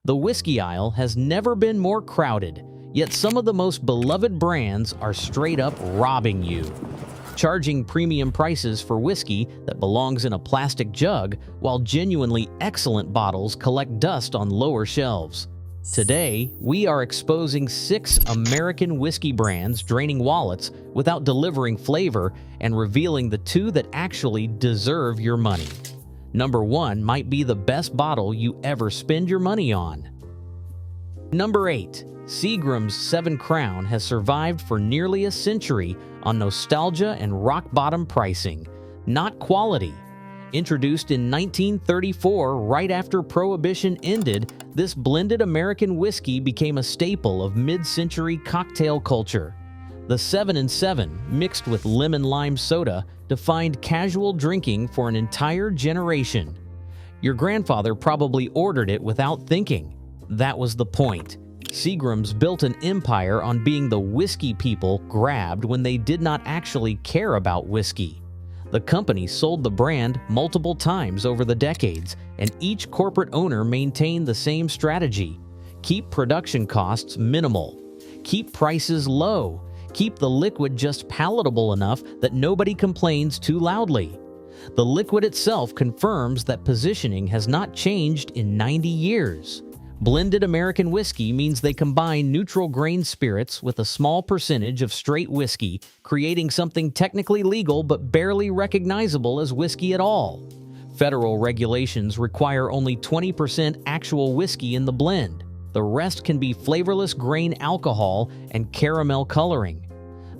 The whiskey aisle has never been more crowded, yet some of the most beloved brands are straight up robbing you. Charging premium prices for whiskey that belongs in a plastic jug, while genuinely excellent bottles collect dust on lower shelves. Today, we are exposing 6 American whiskey brands draining wallets without delivering flavor and revealing the 2 that actually deserve your money. Number 1 might be the best bottle you ever spend your money on. Number 8. Seagram's 7 Crown has survived for nearly a century on nostalgia and rock-bottom pricing, not quality. Introduced in 1934, right after Prohibition ended, this blended American whiskey became a staple of mid-century cocktail culture. The 7 and 7, mixed with lemon-lime soda, defined casual drinking for an entire generation. Your grandfather probably ordered it without thinking. That was the point. Seagram's built an empire on being the whiskey people grabbed when they did not actually care about whiskey. The company sold the brand multiple times over the decades, and each corporate owner maintained the same strategy. Keep production costs minimal. Keep prices low. Keep the liquid just palatable enough that nobody complains too loudly. The liquid itself confirms that positioning has not changed in 90 years. Blended American whiskey means they combine neutral grain spirits with a small percentage of straight whiskey, creating something technically legal but barely recognizable as whiskey at all. Federal regulations require only 20% actual whiskey in the blend. The rest can be flavorless grain alcohol and caramel coloring.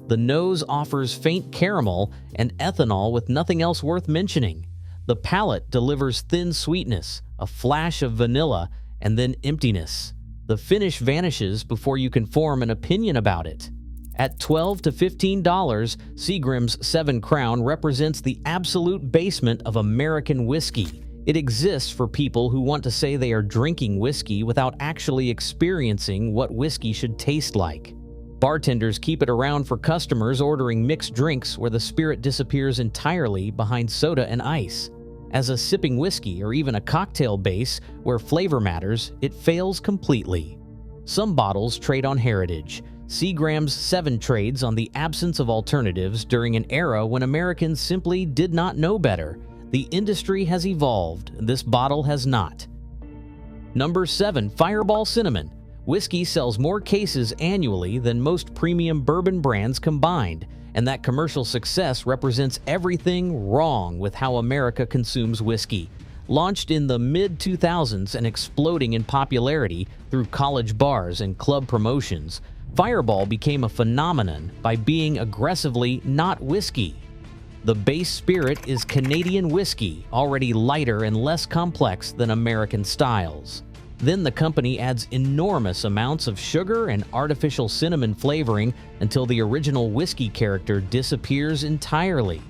The nose offers faint caramel and ethanol with nothing else worth mentioning. The palate delivers thin sweetness, a flash of vanilla, and then emptiness. The finish vanishes before you can form an opinion about it. At $12 to $15, Seagram's 7 Crown represents the absolute basement of American whiskey. It exists for people who want to say they are drinking whiskey without actually experiencing what whiskey should taste like. Bartenders keep it around for customers ordering mixed drinks where the spirit disappears entirely behind soda and ice. As a sipping whiskey or even a cocktail base where flavor matters, it fails completely. Some bottles trade on heritage. Seagram's 7 trades on the absence of alternatives during an era when Americans simply did not know better. The industry has evolved. This bottle has not. Number 7. Fireball Cinnamon. Whiskey sells more cases annually than most premium bourbon brands combined, and that commercial success represents everything wrong with how America consumes whiskey. Launched in the mid-2000s and exploding in popularity through college bars and club promotions, Fireball became a phenomenon by being aggressively not whiskey. The base spirit is Canadian whiskey, already lighter and less complex than American styles. Then the company adds enormous amounts of sugar and artificial cinnamon flavoring until the original whiskey character disappears entirely.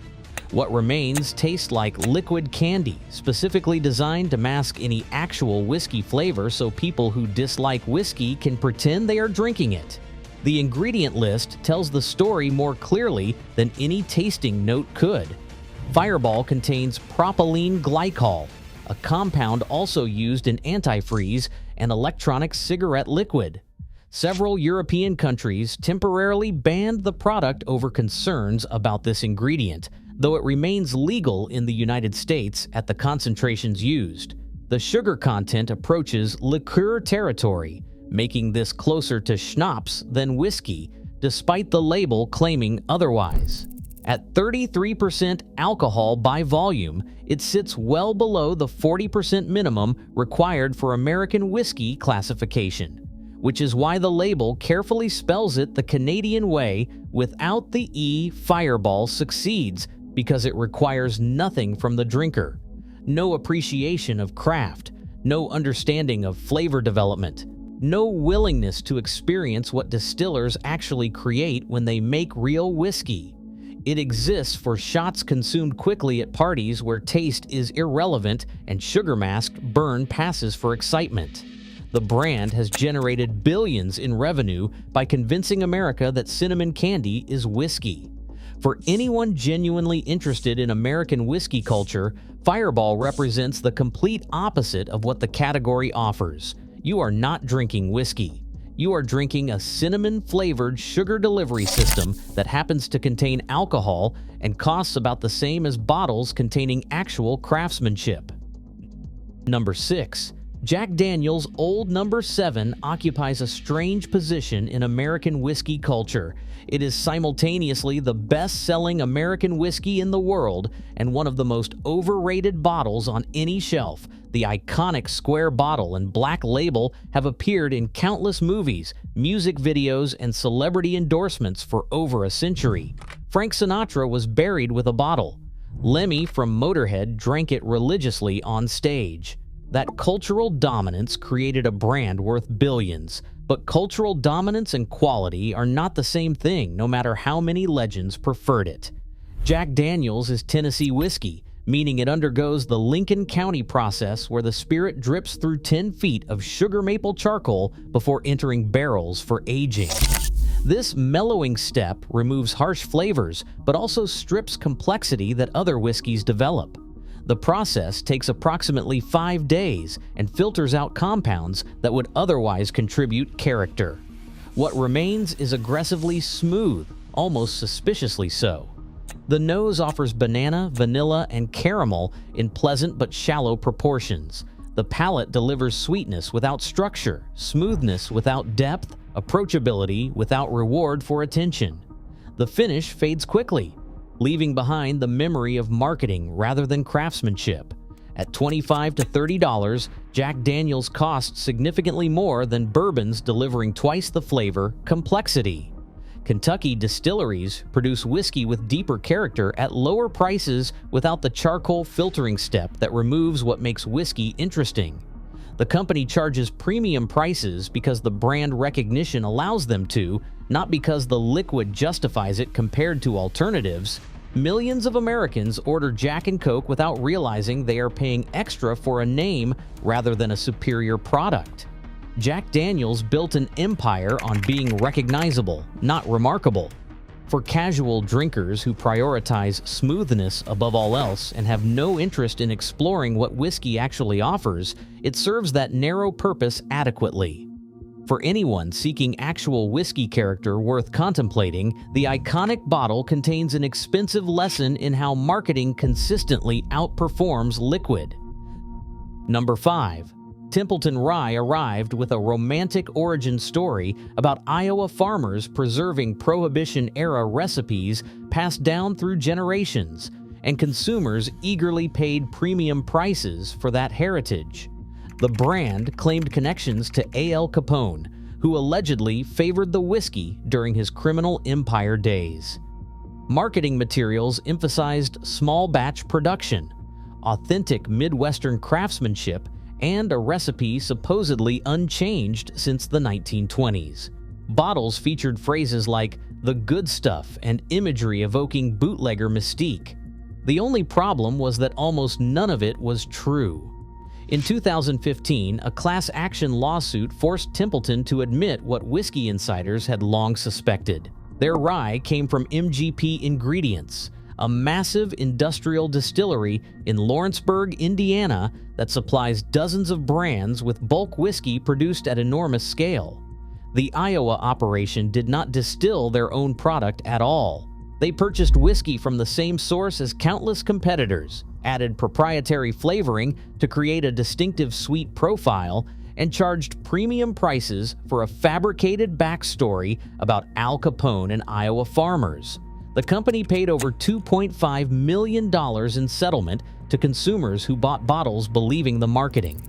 What remains tastes like liquid candy, specifically designed to mask any actual whiskey flavor so people who dislike whiskey can pretend they are drinking it. The ingredient list tells the story more clearly than any tasting note could. Fireball contains propylene glycol, a compound also used in antifreeze and electronic cigarette liquid. Several European countries temporarily banned the product over concerns about this ingredient, though it remains legal in the United States at the concentrations used. The sugar content approaches liqueur territory, making this closer to schnapps than whiskey, despite the label claiming otherwise. At 33% alcohol by volume, it sits well below the 40% minimum required for American whiskey classification, which is why the label carefully spells it the Canadian way without the E. Fireball succeeds because it requires nothing from the drinker. No appreciation of craft, no understanding of flavor development, no willingness to experience what distillers actually create when they make real whiskey. It exists for shots consumed quickly at parties where taste is irrelevant and sugar-masked burn passes for excitement. The brand has generated billions in revenue by convincing America that cinnamon candy is whiskey. For anyone genuinely interested in American whiskey culture, Fireball represents the complete opposite of what the category offers. you are not drinking whiskey. You are drinking a cinnamon-flavored sugar delivery system that happens to contain alcohol and costs about the same as bottles containing actual craftsmanship. Number 6. Jack Daniel's Old No. 7 occupies a strange position in American whiskey culture. It is simultaneously the best-selling American whiskey in the world and one of the most overrated bottles on any shelf. The iconic square bottle and black label have appeared in countless movies, music videos, and celebrity endorsements for over a century. Frank Sinatra was buried with a bottle. Lemmy from Motorhead drank it religiously on stage. That cultural dominance created a brand worth billions. But cultural dominance and quality are not the same thing, no matter how many legends preferred it. Jack Daniel's is Tennessee whiskey, meaning it undergoes the Lincoln County process where the spirit drips through 10 feet of sugar maple charcoal before entering barrels for aging. This mellowing step removes harsh flavors, but also strips complexity that other whiskeys develop. The process takes approximately 5 days and filters out compounds that would otherwise contribute character. What remains is aggressively smooth, almost suspiciously so. The nose offers banana, vanilla, and caramel in pleasant but shallow proportions. The palate delivers sweetness without structure, smoothness without depth, approachability without reward for attention. The finish fades quickly, leaving behind the memory of marketing rather than craftsmanship. At $25 to $30, Jack Daniel's costs significantly more than bourbons delivering twice the flavor complexity. Kentucky distilleries produce whiskey with deeper character at lower prices without the charcoal filtering step that removes what makes whiskey interesting. The company charges premium prices because the brand recognition allows them to, not because the liquid justifies it compared to alternatives. Millions of Americans order Jack and Coke without realizing they are paying extra for a name rather than a superior product. Jack Daniel's built an empire on being recognizable, not remarkable. For casual drinkers who prioritize smoothness above all else and have no interest in exploring what whiskey actually offers, it serves that narrow purpose adequately. For anyone seeking actual whiskey character worth contemplating, the iconic bottle contains an expensive lesson in how marketing consistently outperforms liquid. Number 5. Templeton Rye arrived with a romantic origin story about Iowa farmers preserving Prohibition-era recipes passed down through generations, and consumers eagerly paid premium prices for that heritage. The brand claimed connections to Al Capone, who allegedly favored the whiskey during his criminal empire days. Marketing materials emphasized small batch production, authentic Midwestern craftsmanship, and a recipe supposedly unchanged since the 1920s. Bottles featured phrases like "the good stuff" and imagery evoking bootlegger mystique. The only problem was that almost none of it was true. In 2015, a class action lawsuit forced Templeton to admit what whiskey insiders had long suspected. Their rye came from MGP Ingredients, a massive industrial distillery in Lawrenceburg, Indiana that supplies dozens of brands with bulk whiskey produced at enormous scale. The Iowa operation did not distill their own product at all. They purchased whiskey from the same source as countless competitors, added proprietary flavoring to create a distinctive sweet profile, and charged premium prices for a fabricated backstory about Al Capone and Iowa farmers. The company paid over $2.5 million in settlement to consumers who bought bottles believing the marketing.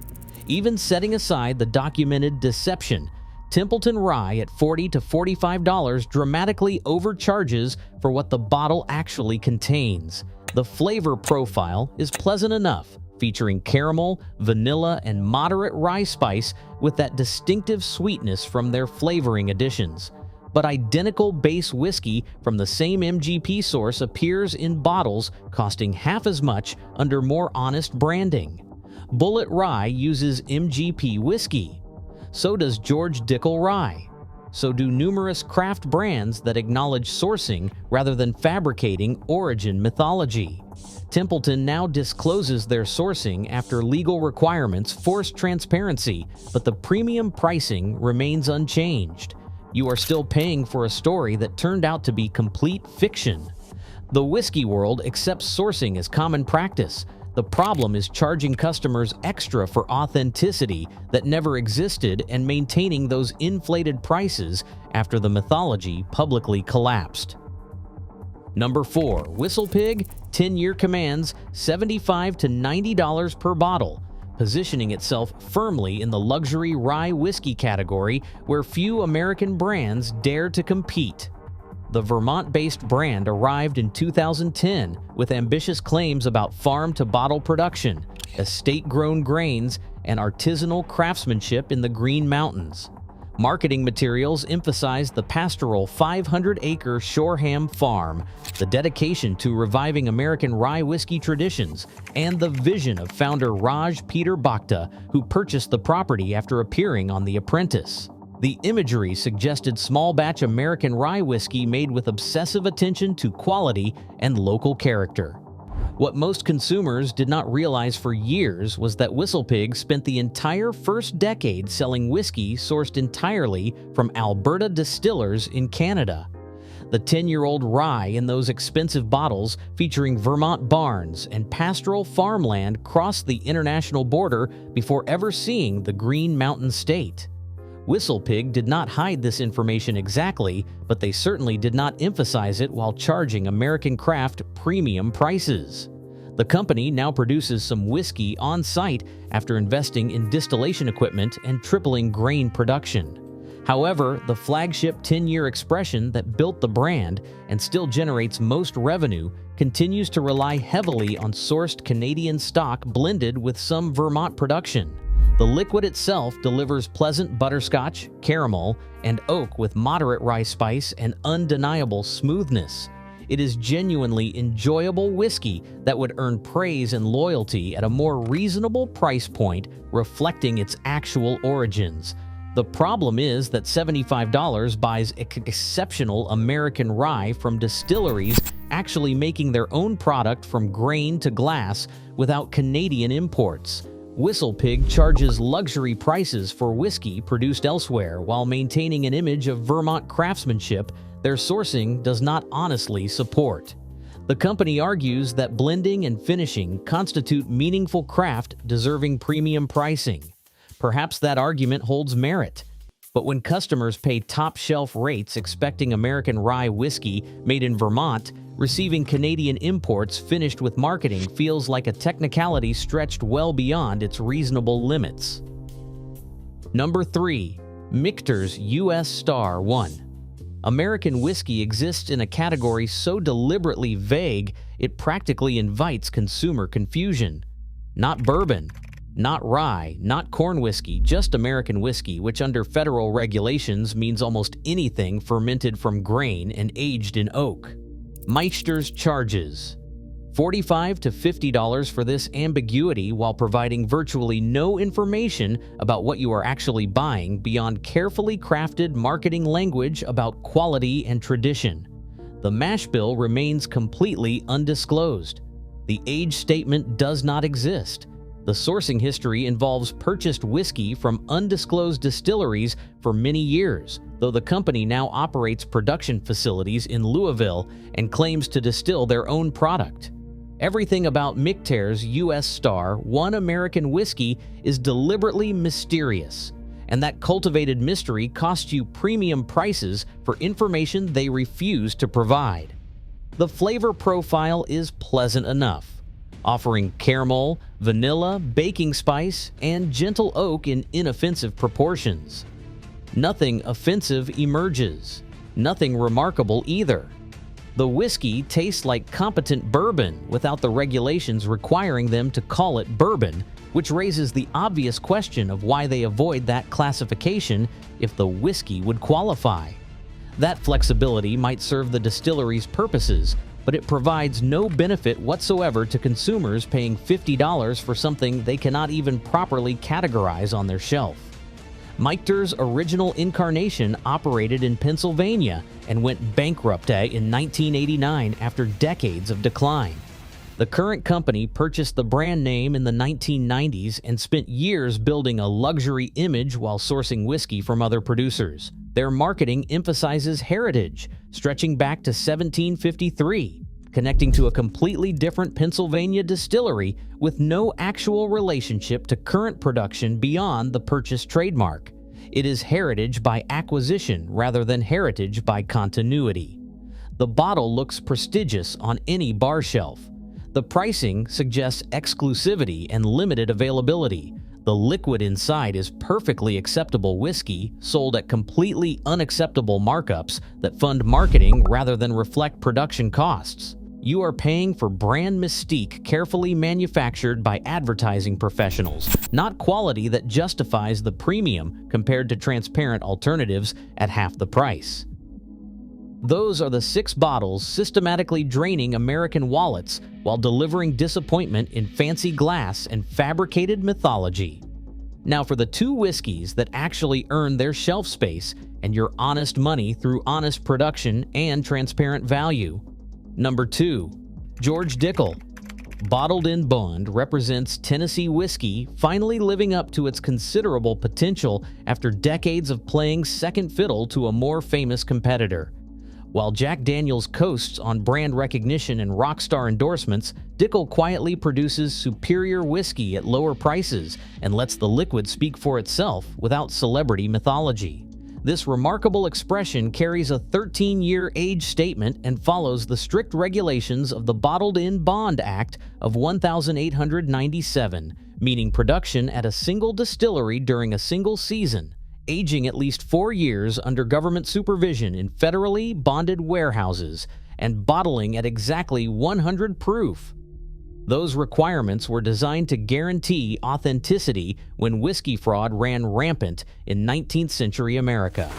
Even setting aside the documented deception, Templeton Rye at $40 to $45 dramatically overcharges for what the bottle actually contains. The flavor profile is pleasant enough, featuring caramel, vanilla, and moderate rye spice with that distinctive sweetness from their flavoring additions. But identical base whiskey from the same MGP source appears in bottles costing half as much under more honest branding. Bullet Rye uses MGP whiskey. So does George Dickel Rye. so do numerous craft brands that acknowledge sourcing rather than fabricating origin mythology. Templeton now discloses their sourcing after legal requirements force transparency, but the premium pricing remains unchanged. You are still paying for a story that turned out to be complete fiction. The whiskey world accepts sourcing as common practice. The problem is charging customers extra for authenticity that never existed and maintaining those inflated prices after the mythology publicly collapsed. Number 4. WhistlePig 10-year commands $75 to $90 per bottle, positioning itself firmly in the luxury rye whiskey category where few American brands dare to compete. The Vermont-based brand arrived in 2010 with ambitious claims about farm-to-bottle production, estate-grown grains, and artisanal craftsmanship in the Green Mountains. Marketing materials emphasized the pastoral 500-acre Shoreham farm, the dedication to reviving American rye whiskey traditions, and the vision of founder Raj Peter Bhakta, who purchased the property after appearing on The Apprentice. The imagery suggested small-batch American rye whiskey made with obsessive attention to quality and local character. What most consumers did not realize for years was that WhistlePig spent the entire first decade selling whiskey sourced entirely from Alberta distillers in Canada. The 10-year-old rye in those expensive bottles featuring Vermont barns and pastoral farmland crossed the international border before ever seeing the Green Mountain State. WhistlePig did not hide this information exactly, but they certainly did not emphasize it while charging American craft premium prices. The company now produces some whiskey on site after investing in distillation equipment and tripling grain production. However, the flagship 10-year expression that built the brand and still generates most revenue continues to rely heavily on sourced Canadian stock blended with some Vermont production. The liquid itself delivers pleasant butterscotch, caramel, and oak with moderate rye spice and undeniable smoothness. It is genuinely enjoyable whiskey that would earn praise and loyalty at a more reasonable price point, reflecting its actual origins. The problem is that $75 buys exceptional American rye from distilleries actually making their own product from grain to glass without Canadian imports. WhistlePig charges luxury prices for whiskey produced elsewhere while maintaining an image of Vermont craftsmanship their sourcing does not honestly support. The company argues that blending and finishing constitute meaningful craft deserving premium pricing. Perhaps that argument holds merit. But when customers pay top-shelf rates expecting American rye whiskey made in Vermont, receiving Canadian imports finished with marketing feels like a technicality stretched well beyond its reasonable limits. Number 3. Michter's U.S. Star 1. American whiskey exists in a category so deliberately vague it practically invites consumer confusion. Not bourbon, not rye, not corn whiskey, just American whiskey, which under federal regulations means almost anything fermented from grain and aged in oak. Michter's charges $45 to $50 for this ambiguity while providing virtually no information about what you are actually buying beyond carefully crafted marketing language about quality and tradition. The mash bill remains completely undisclosed. The age statement does not exist. The sourcing history involves purchased whiskey from undisclosed distilleries for many years, though the company now operates production facilities in Louisville and claims to distill their own product. Everything about Michter's U.S. Star 1 American whiskey is deliberately mysterious, and that cultivated mystery costs you premium prices for information they refuse to provide. The flavor profile is pleasant enough, offering caramel, vanilla, baking spice, and gentle oak in inoffensive proportions. Nothing offensive emerges. Nothing remarkable either. The whiskey tastes like competent bourbon without the regulations requiring them to call it bourbon, which raises the obvious question of why they avoid that classification if the whiskey would qualify. That flexibility might serve the distillery's purposes, but it provides no benefit whatsoever to consumers paying $50 for something they cannot even properly categorize on their shelf. Michter's original incarnation operated in Pennsylvania and went bankrupt in 1989 after decades of decline. The current company purchased the brand name in the 1990s and spent years building a luxury image while sourcing whiskey from other producers. Their marketing emphasizes heritage, stretching back to 1753, connecting to a completely different Pennsylvania distillery with no actual relationship to current production beyond the purchased trademark. It is heritage by acquisition rather than heritage by continuity. The bottle looks prestigious on any bar shelf. The pricing suggests exclusivity and limited availability. The liquid inside is perfectly acceptable whiskey sold at completely unacceptable markups that fund marketing rather than reflect production costs. You are paying for brand mystique carefully manufactured by advertising professionals, not quality that justifies the premium compared to transparent alternatives at half the price. Those are the 6 bottles systematically draining American wallets while delivering disappointment in fancy glass and fabricated mythology. Now for the 2 whiskeys that actually earn their shelf space and your honest money through honest production and transparent value. Number 2. George Dickel. Bottled in Bond represents Tennessee whiskey finally living up to its considerable potential after decades of playing second fiddle to a more famous competitor. While Jack Daniel's coasts on brand recognition and rock star endorsements, Dickel quietly produces superior whiskey at lower prices and lets the liquid speak for itself without celebrity mythology. This remarkable expression carries a 13-year age statement and follows the strict regulations of the Bottled in Bond Act of 1897, meaning production at a single distillery during a single season, aging at least 4 years under government supervision in federally bonded warehouses, and bottling at exactly 100 proof. Those requirements were designed to guarantee authenticity when whiskey fraud ran rampant in 19th century America.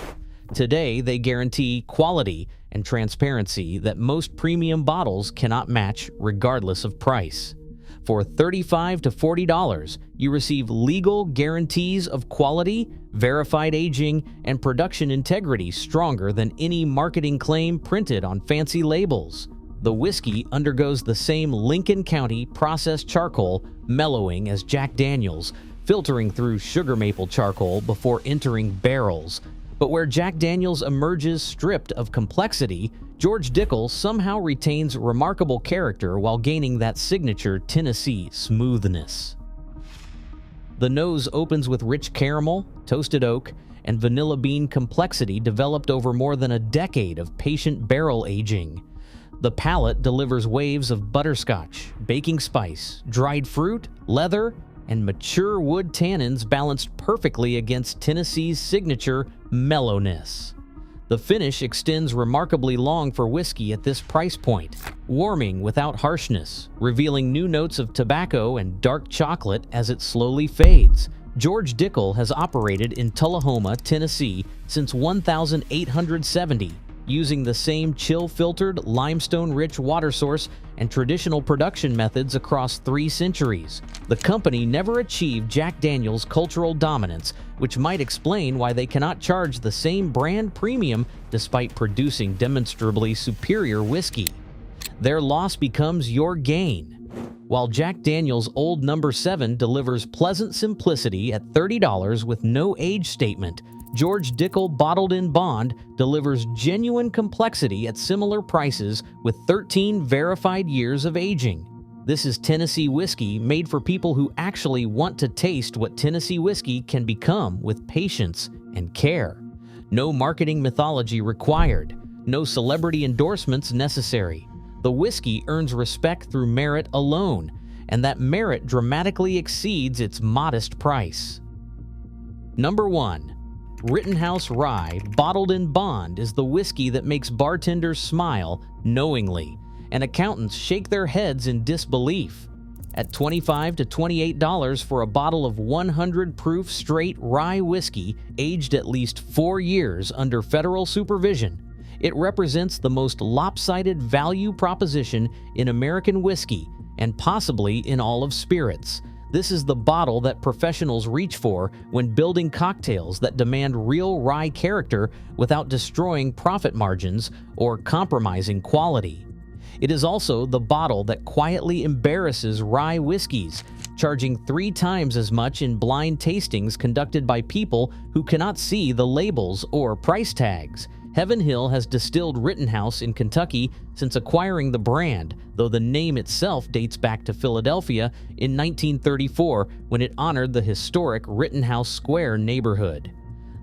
Today, they guarantee quality and transparency that most premium bottles cannot match regardless of price. For $35 to $40, you receive legal guarantees of quality, verified aging, and production integrity stronger than any marketing claim printed on fancy labels. The whiskey undergoes the same Lincoln County processed charcoal mellowing as Jack Daniel's, filtering through sugar maple charcoal before entering barrels. But where Jack Daniel's emerges stripped of complexity, George Dickel somehow retains remarkable character while gaining that signature Tennessee smoothness. The nose opens with rich caramel, toasted oak, and vanilla bean complexity developed over more than a decade of patient barrel aging. The palate delivers waves of butterscotch, baking spice, dried fruit, leather, and mature wood tannins balanced perfectly against Tennessee's signature mellowness. The finish extends remarkably long for whiskey at this price point, warming without harshness, revealing new notes of tobacco and dark chocolate as it slowly fades. George Dickel has operated in Tullahoma, Tennessee since 1870, using the same chill-filtered, limestone-rich water source and traditional production methods across 3 centuries. The company never achieved Jack Daniel's cultural dominance, which might explain why they cannot charge the same brand premium despite producing demonstrably superior whiskey. Their loss becomes your gain. While Jack Daniel's Old No. 7 delivers pleasant simplicity at $30 with no age statement, George Dickel Bottled in Bond delivers genuine complexity at similar prices with 13 verified years of aging. This is Tennessee whiskey made for people who actually want to taste what Tennessee whiskey can become with patience and care. No marketing mythology required, no celebrity endorsements necessary. The whiskey earns respect through merit alone, and that merit dramatically exceeds its modest price. Number 1. Rittenhouse Rye Bottled in Bond is the whiskey that makes bartenders smile knowingly, and accountants shake their heads in disbelief. At $25 to $28 for a bottle of 100 proof straight rye whiskey aged at least 4 years under federal supervision, it represents the most lopsided value proposition in American whiskey and possibly in all of spirits. This is the bottle that professionals reach for when building cocktails that demand real rye character without destroying profit margins or compromising quality. It is also the bottle that quietly embarrasses rye whiskeys, charging 3 times as much in blind tastings conducted by people who cannot see the labels or price tags. Heaven Hill has distilled Rittenhouse in Kentucky since acquiring the brand, though the name itself dates back to Philadelphia in 1934 when it honored the historic Rittenhouse Square neighborhood.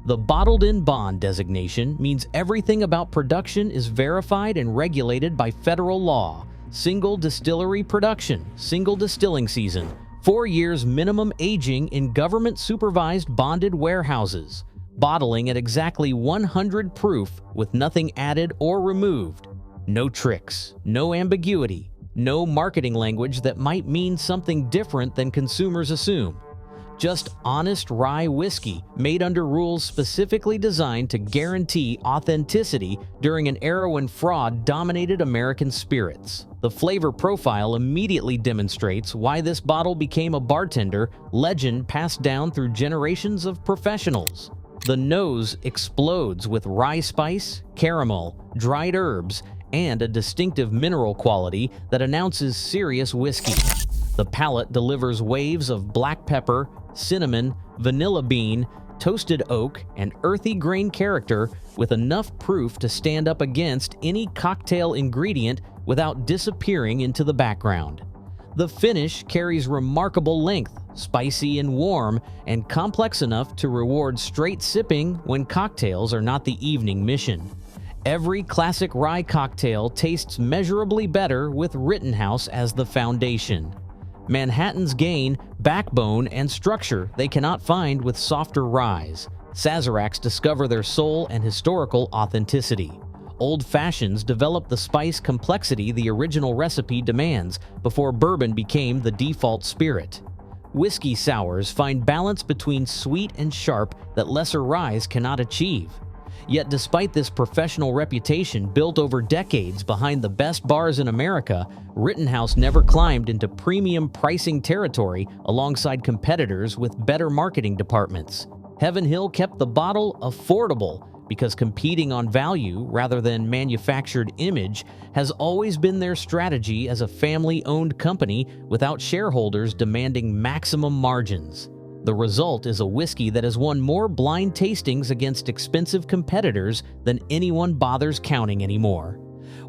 The bottled-in bond designation means everything about production is verified and regulated by federal law. Single distillery production, single distilling season, 4 years minimum aging in government-supervised bonded warehouses. Bottling at exactly 100 proof with nothing added or removed. No tricks, no ambiguity, no marketing language that might mean something different than consumers assume. Just honest rye whiskey made under rules specifically designed to guarantee authenticity during an era when fraud dominated American spirits. The flavor profile immediately demonstrates why this bottle became a bartender legend passed down through generations of professionals. The nose explodes with rye spice, caramel, dried herbs, and a distinctive mineral quality that announces serious whiskey. The palate delivers waves of black pepper, cinnamon, vanilla bean, toasted oak, and earthy grain character with enough proof to stand up against any cocktail ingredient without disappearing into the background. The finish carries remarkable length, spicy and warm, and complex enough to reward straight sipping when cocktails are not the evening mission. Every classic rye cocktail tastes measurably better with Rittenhouse as the foundation. Manhattan's gain, backbone, and structure they cannot find with softer ryes. Sazeracs discover their soul and historical authenticity. Old fashions develop the spice complexity the original recipe demands before bourbon became the default spirit. Whiskey sours find balance between sweet and sharp that lesser ryes cannot achieve. Yet despite this professional reputation built over decades behind the best bars in America, Rittenhouse never climbed into premium pricing territory alongside competitors with better marketing departments. Heaven Hill kept the bottle affordable because competing on value rather than manufactured image has always been their strategy as a family-owned company without shareholders demanding maximum margins. The result is a whiskey that has won more blind tastings against expensive competitors than anyone bothers counting anymore.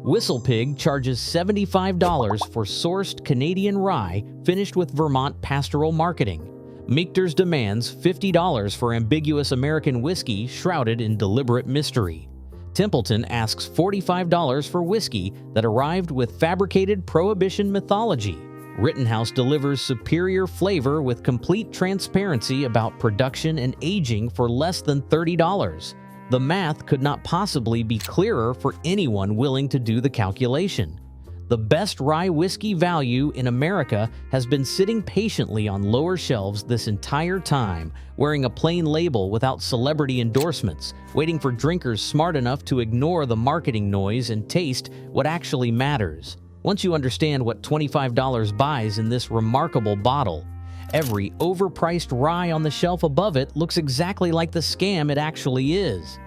WhistlePig charges $75 for sourced Canadian rye finished with Vermont pastoral marketing. Michter's demands $50 for ambiguous American whiskey shrouded in deliberate mystery. Templeton asks $45 for whiskey that arrived with fabricated Prohibition mythology. Rittenhouse delivers superior flavor with complete transparency about production and aging for less than $30. The math could not possibly be clearer for anyone willing to do the calculation. The best rye whiskey value in America has been sitting patiently on lower shelves this entire time, wearing a plain label without celebrity endorsements, waiting for drinkers smart enough to ignore the marketing noise and taste what actually matters. Once you understand what $25 buys in this remarkable bottle, every overpriced rye on the shelf above it looks exactly like the scam it actually is.